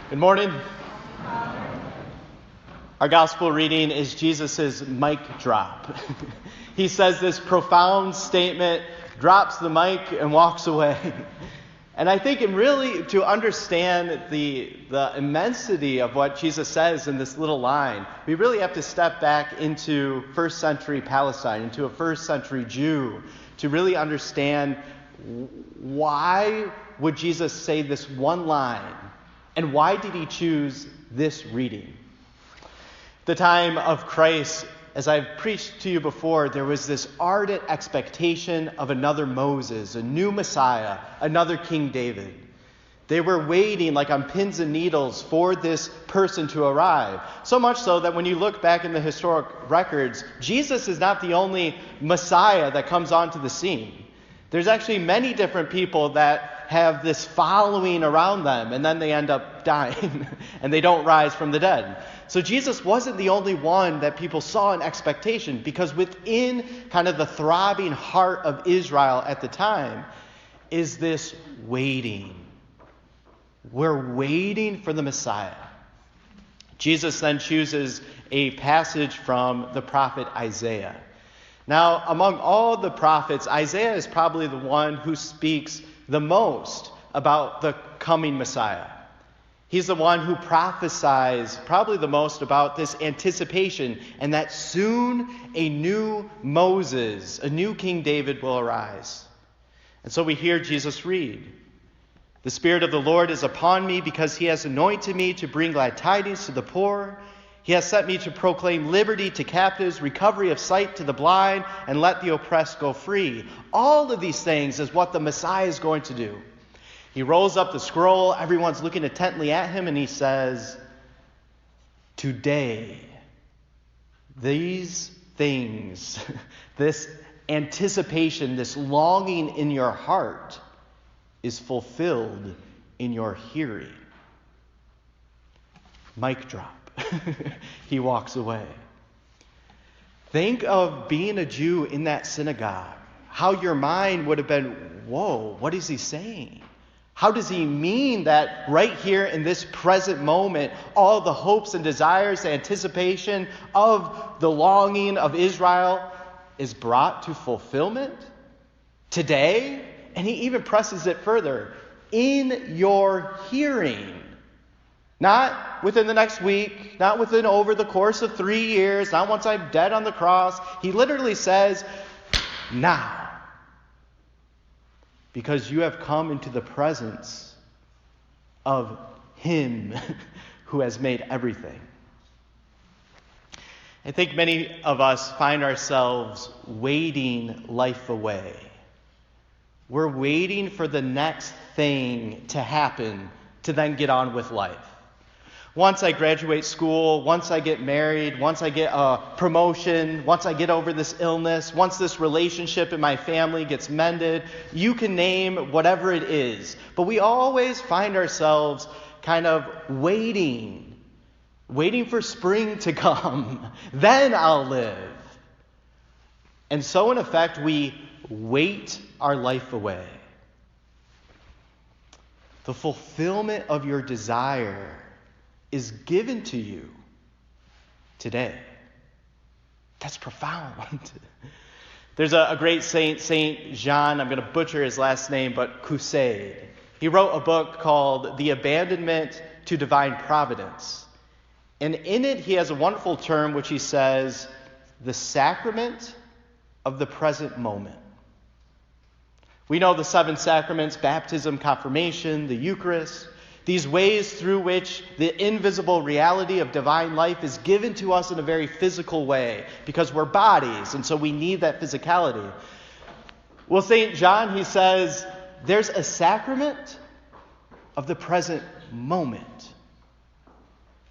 Good morning. Our gospel reading is Jesus' mic drop. He says this profound statement, drops the mic, and walks away. And I think really to understand the immensity of what Jesus says in this little line, we really have to step back into first century Palestine, into a first century Jew, to really understand why would Jesus say this one line, and why did he choose this reading? The time of Christ, as I've preached to you before, there was this ardent expectation of another Moses, a new Messiah, another King David. They were waiting like on pins and needles for this person to arrive. So much so that when you look back in the historic records, Jesus is not the only Messiah that comes onto the scene. There's actually many different people that have this following around them, and then they end up dying, and they don't rise from the dead. So Jesus wasn't the only one that people saw in expectation, because within kind of the throbbing heart of Israel at the time is this waiting. We're waiting for the Messiah. Jesus then chooses a passage from the prophet Isaiah. Now, among all the prophets, Isaiah is probably the one who speaks the most about the coming Messiah. He's the one who prophesies probably the most about this anticipation and that soon a new Moses, a new King David will arise. And so we hear Jesus read, "The Spirit of the Lord is upon me because he has anointed me to bring glad tidings to the poor. He has sent me to proclaim liberty to captives, recovery of sight to the blind, and let the oppressed go free." All of these things is what the Messiah is going to do. He rolls up the scroll, everyone's looking intently at him, and he says, "Today, these things, this anticipation, this longing in your heart is fulfilled in your hearing." Mic drop. He walks away. Think of being a Jew in that synagogue. How your mind would have been, whoa, what is he saying? How does he mean that right here in this present moment, all the hopes and desires, the anticipation of the longing of Israel is brought to fulfillment today? And he even presses it further. In your hearing. Not within the next week, not within over the course of 3 years, not once I'm dead on the cross. He literally says, now. Because you have come into the presence of him who has made everything. I think many of us find ourselves waiting life away. We're waiting for the next thing to happen to then get on with life. Once I graduate school, once I get married, once I get a promotion, once I get over this illness, once this relationship in my family gets mended, you can name whatever it is. But we always find ourselves kind of waiting for spring to come. Then I'll live. And so in effect, we wait our life away. The fulfillment of your desire is given to you today. That's profound. There's a great saint, Saint John, I'm going to butcher his last name, but Crusade. He wrote a book called The Abandonment to Divine Providence. And in it, he has a wonderful term which he says, the sacrament of the present moment. We know the 7 sacraments, baptism, confirmation, the Eucharist. These ways through which the invisible reality of divine life is given to us in a very physical way, because we're bodies, and so we need that physicality. Well, St. John, he says, there's a sacrament of the present moment.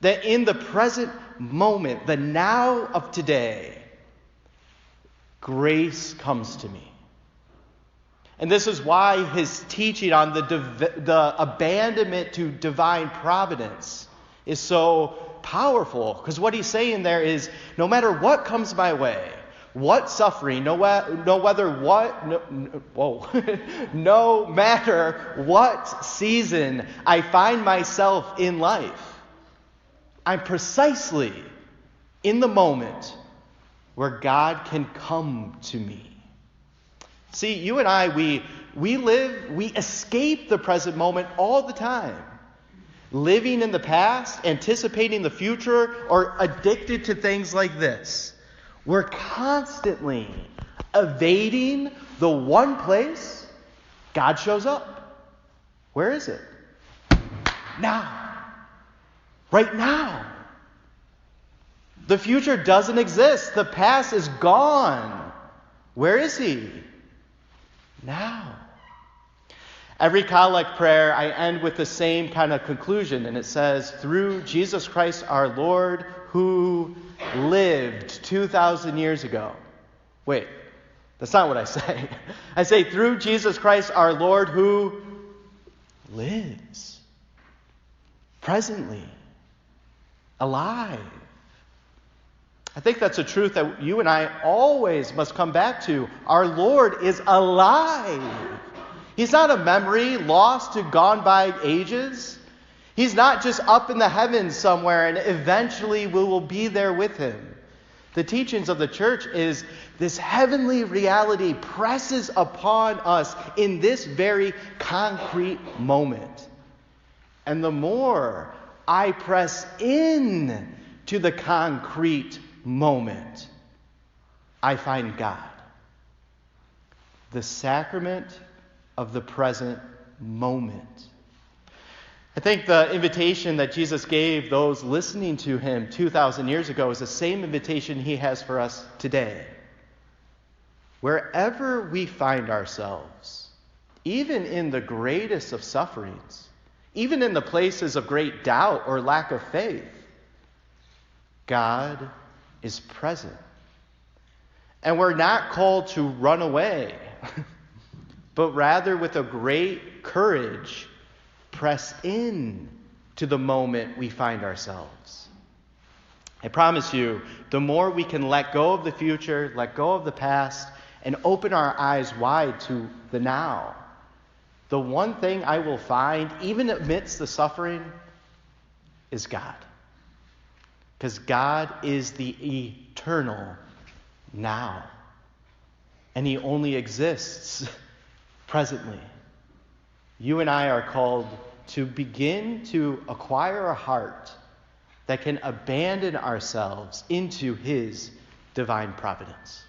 That in the present moment, the now of today, grace comes to me. And this is why his teaching on the abandonment to divine providence is so powerful. Because what he's saying there is, no matter what comes my way, what suffering, no matter what season I find myself in life, I'm precisely in the moment where God can come to me. See, you and I, we escape the present moment all the time. Living in the past, anticipating the future, or addicted to things like this. We're constantly evading the one place God shows up. Where is it? Now. Right now. The future doesn't exist. The past is gone. Where is He? Now. Every collect prayer, I end with the same kind of conclusion, and it says, through Jesus Christ our Lord, who lived 2,000 years ago. Wait, that's not what I say. I say, through Jesus Christ our Lord, who lives presently, alive. I think that's a truth that you and I always must come back to. Our Lord is alive. He's not a memory lost to gone by ages. He's not just up in the heavens somewhere and eventually we will be there with Him. The teachings of the church is this heavenly reality presses upon us in this very concrete moment. And the more I press in to the concrete moment, I find God. The sacrament of the present moment. I think the invitation that Jesus gave those listening to Him 2,000 years ago is the same invitation He has for us today. Wherever we find ourselves, even in the greatest of sufferings, even in the places of great doubt or lack of faith, God is present. And we're not called to run away, but rather with a great courage, press in to the moment we find ourselves. I promise you, the more we can let go of the future, let go of the past, and open our eyes wide to the now, the one thing I will find, even amidst the suffering, is God. Because God is the eternal now. And He only exists presently. You and I are called to begin to acquire a heart that can abandon ourselves into His divine providence.